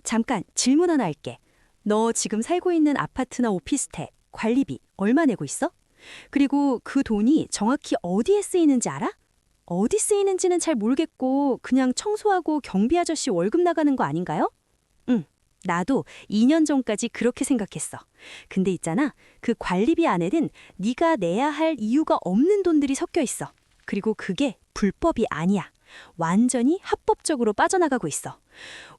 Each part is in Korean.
잠깐 질문 하나 할게. 너 지금 살고 있는 아파트나 오피스텔 관리비 얼마 내고 있어? 그리고 그 돈이 정확히 어디에 쓰이는지 알아? 어디 쓰이는지는 잘 모르겠고 그냥 청소하고 경비 아저씨 월급 나가는 거 아닌가요? 응, 나도 2년 전까지 그렇게 생각했어. 근데 있잖아, 그 관리비 안에는 네가 내야 할 이유가 없는 돈들이 섞여 있어. 그리고 그게 불법이 아니야. 완전히 합법적으로 빠져나가고 있어.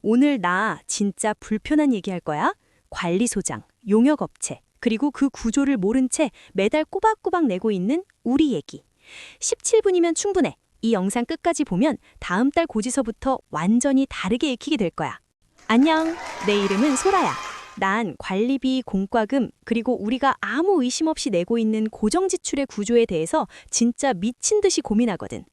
오늘 나 진짜 불편한 얘기할 거야. 관리소장, 용역업체, 그리고 그 구조를 모른 채 매달 꼬박꼬박 내고 있는 우리 얘기. 17분이면 충분해. 이 영상 끝까지 보면 다음 달 고지서부터 완전히 다르게 읽히게 될 거야. 안녕, 내 이름은 소라야. 난 관리비, 공과금, 그리고 우리가 아무 의심 없이 내고 있는 고정지출의 구조에 대해서 진짜 미친 듯이 고민하거든.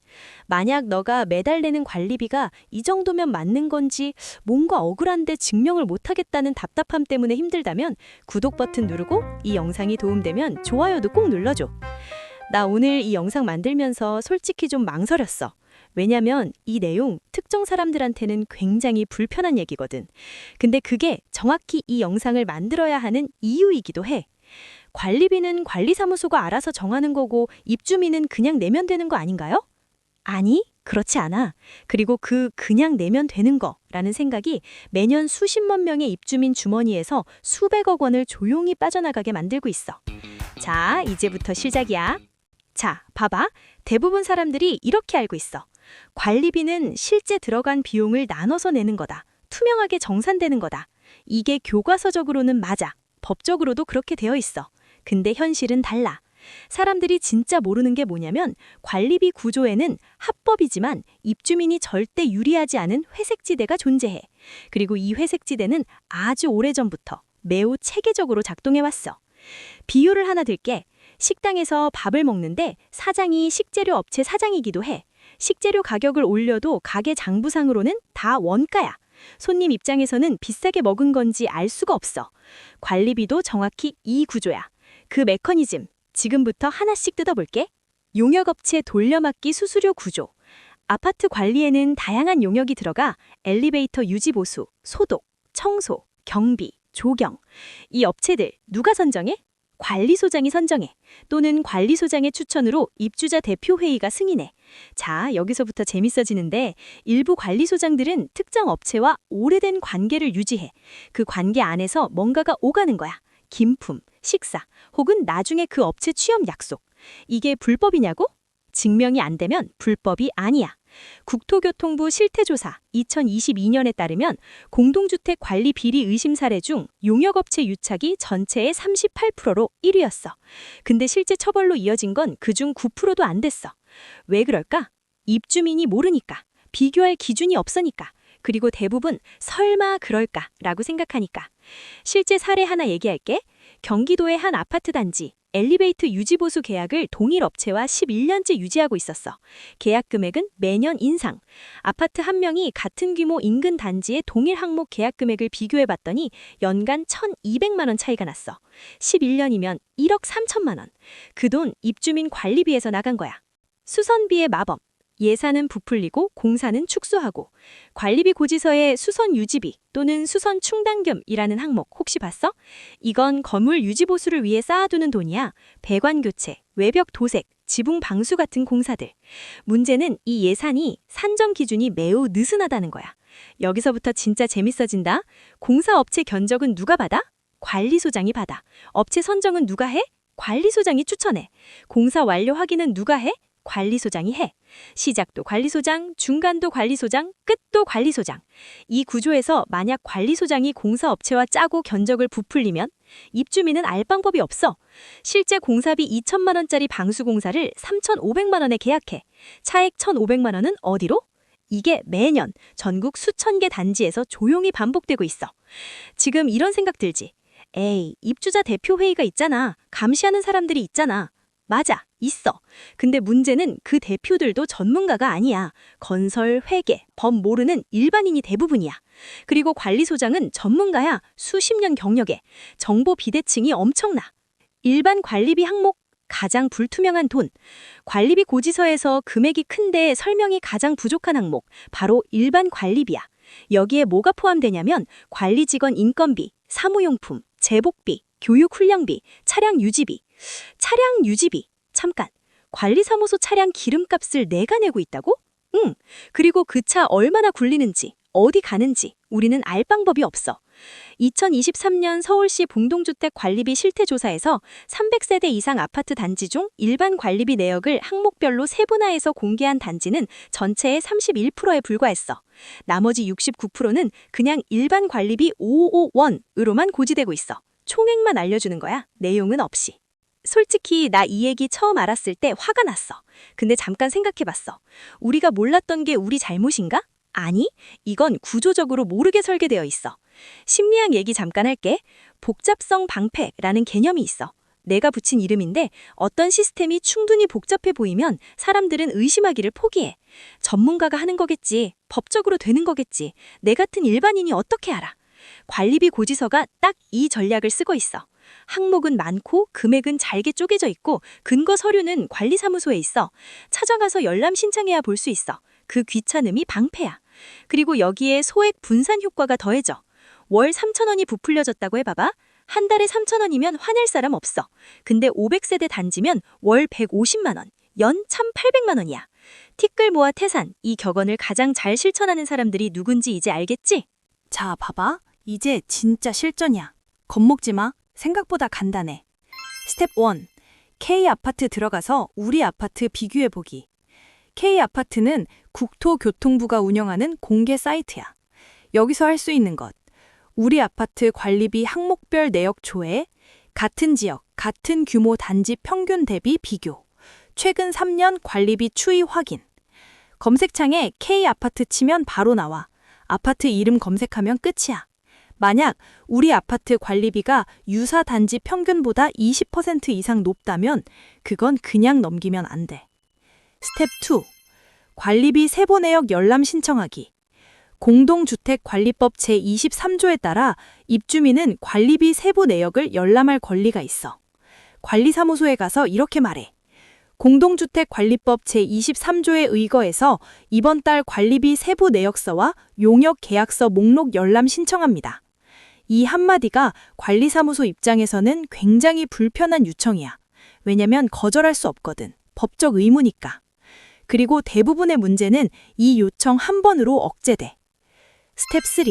만약 너가 매달 내는 관리비가 이 정도면 맞는 건지 뭔가 억울한데 증명을 못하겠다는 답답함 때문에 힘들다면 구독 버튼 누르고 이 영상이 도움되면 좋아요도 꼭 눌러줘. 나 오늘 이 영상 만들면서 솔직히 좀 망설였어. 왜냐면 이 내용 특정 사람들한테는 굉장히 불편한 얘기거든. 근데 그게 정확히 이 영상을 만들어야 하는 이유이기도 해. 관리비는 관리사무소가 알아서 정하는 거고 입주민은 그냥 내면 되는 거 아닌가요? 아니, 그렇지 않아. 그리고 그냥 내면 되는 거라는 생각이 매년 수십만 명의 입주민 주머니에서 수백억 원을 조용히 빠져나가게 만들고 있어. 자, 이제부터 시작이야. 자, 봐봐. 대부분 사람들이 이렇게 알고 있어. 관리비는 실제 들어간 비용을 나눠서 내는 거다. 투명하게 정산되는 거다. 이게 교과서적으로는 맞아. 법적으로도 그렇게 되어 있어. 근데 현실은 달라. 사람들이 진짜 모르는 게 뭐냐면 관리비 구조에는 합법이지만 입주민이 절대 유리하지 않은 회색지대가 존재해. 그리고 이 회색지대는 아주 오래전부터 매우 체계적으로 작동해왔어. 비유를 하나 들게. 식당에서 밥을 먹는데 사장이 식재료 업체 사장이기도 해. 식재료 가격을 올려도 가게 장부상으로는 다 원가야. 손님 입장에서는 비싸게 먹은 건지 알 수가 없어. 관리비도 정확히 이 구조야. 그 메커니즘, 지금부터 하나씩 뜯어볼게. 용역업체 돌려막기 수수료 구조. 아파트 관리에는 다양한 용역이 들어가 엘리베이터 유지보수, 소독, 청소, 경비, 조경. 이 업체들 누가 선정해? 관리소장이 선정해. 또는 관리소장의 추천으로 입주자 대표회의가 승인해. 자, 여기서부터 재밌어지는데 일부 관리소장들은 특정 업체와 오래된 관계를 유지해. 그 관계 안에서 뭔가가 오가는 거야. 김품, 식사, 혹은 나중에 그 업체 취업 약속. 이게 불법이냐고? 증명이 안 되면 불법이 아니야. 국토교통부 실태조사 2022년에 따르면 공동주택 관리 비리 의심 사례 중 용역업체 유착이 전체의 38%로 1위였어. 근데 실제 처벌로 이어진 건 그중 9%도 안 됐어. 왜 그럴까? 입주민이 모르니까, 비교할 기준이 없으니까, 그리고 대부분 설마 그럴까라고 생각하니까. 실제 사례 하나 얘기할게. 경기도의 한 아파트 단지. 엘리베이터 유지보수 계약을 동일 업체와 11년째 유지하고 있었어. 계약 금액은 매년 인상. 아파트 한 명이 같은 규모 인근 단지의 동일 항목 계약 금액을 비교해봤더니 연간 1,200만 원 차이가 났어. 11년이면 1억 3천만 원. 그 돈 입주민 관리비에서 나간 거야. 수선비의 마법. 예산은 부풀리고 공사는 축소하고. 관리비 고지서에 수선 유지비 또는 수선 충당금이라는 항목 혹시 봤어? 이건 건물 유지보수를 위해 쌓아두는 돈이야. 배관 교체, 외벽 도색, 지붕 방수 같은 공사들. 문제는 이 예산이 산정 기준이 매우 느슨하다는 거야. 여기서부터 진짜 재밌어진다. 공사업체 견적은 누가 받아? 관리소장이 받아. 업체 선정은 누가 해? 관리소장이 추천해. 공사 완료 확인은 누가 해? 관리소장이 해. 시작도 관리소장, 중간도 관리소장, 끝도 관리소장. 이 구조에서 만약 관리소장이 공사업체와 짜고 견적을 부풀리면 입주민은 알 방법이 없어. 실제 공사비 2천만 원짜리 방수공사를 3,500만 원에 계약해. 차액 1,500만 원은 어디로? 이게 매년 전국 수천 개 단지에서 조용히 반복되고 있어. 지금 이런 생각 들지? 에이, 입주자 대표회의가 있잖아. 감시하는 사람들이 있잖아. 맞아, 있어. 근데 문제는 그 대표들도 전문가가 아니야. 건설, 회계, 법 모르는 일반인이 대부분이야. 그리고 관리소장은 전문가야. 수십 년 경력에. 정보 비대칭이 엄청나. 일반 관리비 항목, 가장 불투명한 돈. 관리비 고지서에서 금액이 큰데 설명이 가장 부족한 항목, 바로 일반 관리비야. 여기에 뭐가 포함되냐면 관리 직원 인건비, 사무용품, 제복비, 교육훈련비, 차량 유지비. 차량 유지비. 잠깐. 관리사무소 차량 기름값을 내가 내고 있다고? 응. 그리고 그 차 얼마나 굴리는지, 어디 가는지 우리는 알 방법이 없어. 2023년 서울시 공동주택 관리비 실태조사에서 300세대 이상 아파트 단지 중 일반 관리비 내역을 항목별로 세분화해서 공개한 단지는 전체의 31%에 불과했어. 나머지 69%는 그냥 일반 관리비 551으로만 고지되고 있어. 총액만 알려주는 거야. 내용은 없이. 솔직히 나 이 얘기 처음 알았을 때 화가 났어. 근데 잠깐 생각해봤어. 우리가 몰랐던 게 우리 잘못인가? 아니, 이건 구조적으로 모르게 설계되어 있어. 심리학 얘기 잠깐 할게. 복잡성 방패라는 개념이 있어. 내가 붙인 이름인데 어떤 시스템이 충분히 복잡해 보이면 사람들은 의심하기를 포기해. 전문가가 하는 거겠지. 법적으로 되는 거겠지. 내 같은 일반인이 어떻게 알아? 관리비 고지서가 딱 이 전략을 쓰고 있어. 항목은 많고 금액은 잘게 쪼개져 있고 근거 서류는 관리사무소에 있어. 찾아가서 열람 신청해야 볼 수 있어. 그 귀찮음이 방패야. 그리고 여기에 소액 분산 효과가 더해져. 월 3,000원이 부풀려졌다고 해봐봐. 한 달에 3,000원이면 화낼 사람 없어. 근데 500세대 단지면 월 150만 원, 연 1,800만 원이야. 티끌 모아 태산, 이 격언을 가장 잘 실천하는 사람들이 누군지 이제 알겠지? 자, 봐봐. 이제 진짜 실전이야. 겁먹지 마. 생각보다 간단해. 스텝 1. K아파트 들어가서 우리 아파트 비교해보기. K아파트는 국토교통부가 운영하는 공개 사이트야. 여기서 할 수 있는 것. 우리 아파트 관리비 항목별 내역 조회, 같은 지역, 같은 규모 단지 평균 대비 비교, 최근 3년 관리비 추이 확인. 검색창에 K아파트 치면 바로 나와. 아파트 이름 검색하면 끝이야. 만약 우리 아파트 관리비가 유사 단지 평균보다 20% 이상 높다면 그건 그냥 넘기면 안 돼. 스텝 2. 관리비 세부 내역 열람 신청하기. 공동주택관리법 제23조에 따라 입주민은 관리비 세부 내역을 열람할 권리가 있어. 관리사무소에 가서 이렇게 말해. 공동주택관리법 제23조에 의거해서 이번 달 관리비 세부 내역서와 용역계약서 목록 열람 신청합니다. 이 한마디가 관리사무소 입장에서는 굉장히 불편한 요청이야. 왜냐면 거절할 수 없거든. 법적 의무니까. 그리고 대부분의 문제는 이 요청 한 번으로 억제돼. 스텝 3.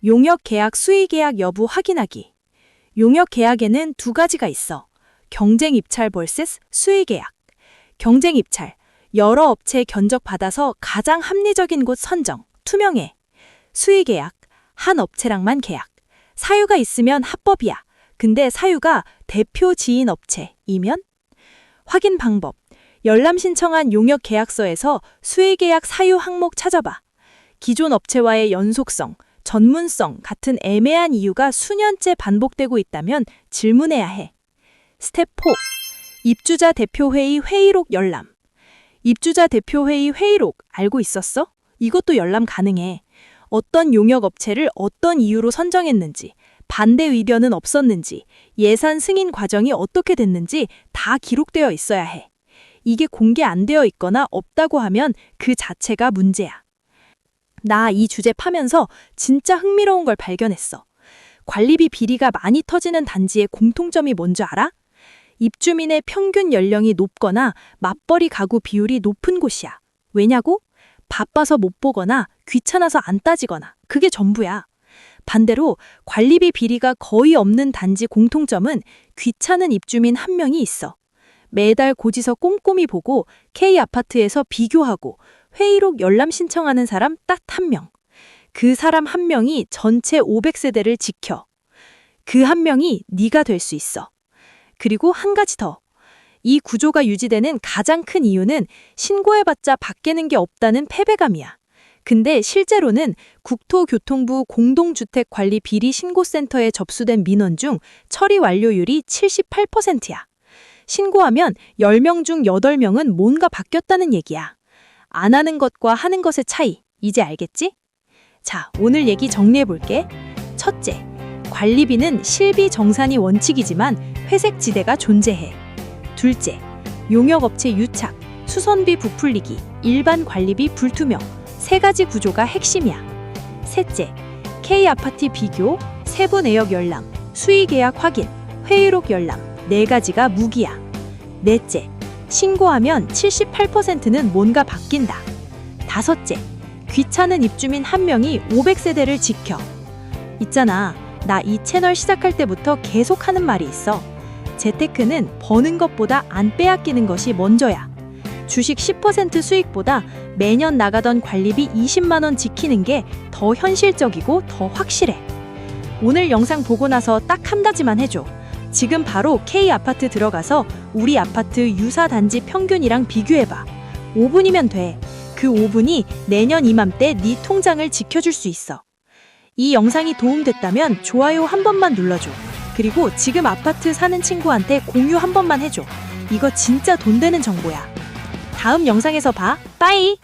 용역계약 수의계약 여부 확인하기. 용역계약에는 두 가지가 있어. 경쟁입찰 vs 수의계약. 경쟁입찰. 여러 업체 견적받아서 가장 합리적인 곳 선정, 투명해. 수의계약. 한 업체랑만 계약. 사유가 있으면 합법이야. 근데 사유가 대표 지인 업체이면? 확인 방법. 열람 신청한 용역 계약서에서 수의계약 사유 항목 찾아봐. 기존 업체와의 연속성, 전문성 같은 애매한 이유가 수년째 반복되고 있다면 질문해야 해. 스텝 4. 입주자 대표회의 회의록 열람. 입주자 대표회의 회의록 알고 있었어? 이것도 열람 가능해. 어떤 용역업체를 어떤 이유로 선정했는지, 반대 의견은 없었는지, 예산 승인 과정이 어떻게 됐는지 다 기록되어 있어야 해. 이게 공개 안 되어 있거나 없다고 하면 그 자체가 문제야. 나 이 주제 파면서 진짜 흥미로운 걸 발견했어. 관리비 비리가 많이 터지는 단지의 공통점이 뭔지 알아? 입주민의 평균 연령이 높거나 맞벌이 가구 비율이 높은 곳이야. 왜냐고? 바빠서 못 보거나 귀찮아서 안 따지거나 그게 전부야. 반대로 관리비 비리가 거의 없는 단지 공통점은 귀찮은 입주민 한 명이 있어. 매달 고지서 꼼꼼히 보고 K아파트에서 비교하고 회의록 열람 신청하는 사람 딱 한 명. 그 사람 한 명이 전체 500세대를 지켜. 그 한 명이 네가 될 수 있어. 그리고 한 가지 더. 이 구조가 유지되는 가장 큰 이유는 신고해봤자 바뀌는 게 없다는 패배감이야. 근데 실제로는 국토교통부 공동주택관리 비리 신고센터에 접수된 민원 중 처리 완료율이 78%야. 신고하면 10명 중 8명은 뭔가 바뀌었다는 얘기야. 안 하는 것과 하는 것의 차이, 이제 알겠지? 자, 오늘 얘기 정리해볼게. 첫째, 관리비는 실비 정산이 원칙이지만 회색 지대가 존재해. 둘째, 용역업체 유착, 수선비 부풀리기, 일반 관리비 불투명, 세 가지 구조가 핵심이야. 셋째, K아파트 비교, 세부 내역 열람, 수의 계약 확인, 회의록 열람, 4가지가 무기야. 넷째, 신고하면 78%는 뭔가 바뀐다. 다섯째, 귀찮은 입주민 1명이 500세대를 지켜. 있잖아, 나 이 채널 시작할 때부터 계속 하는 말이 있어. 재테크는 버는 것보다 안 빼앗기는 것이 먼저야. 주식 10% 수익보다 매년 나가던 관리비 20만 원 지키는 게 더 현실적이고 더 확실해. 오늘 영상 보고 나서 딱 한 가지만 해줘. 지금 바로 K아파트 들어가서 우리 아파트 유사 단지 평균이랑 비교해봐. 5분이면 돼. 그 5분이 내년 이맘때 네 통장을 지켜줄 수 있어. 이 영상이 도움됐다면 좋아요 한 번만 눌러줘. 그리고 지금 아파트 사는 친구한테 공유 한 번만 해줘. 이거 진짜 돈 되는 정보야. 다음 영상에서 봐. 빠이!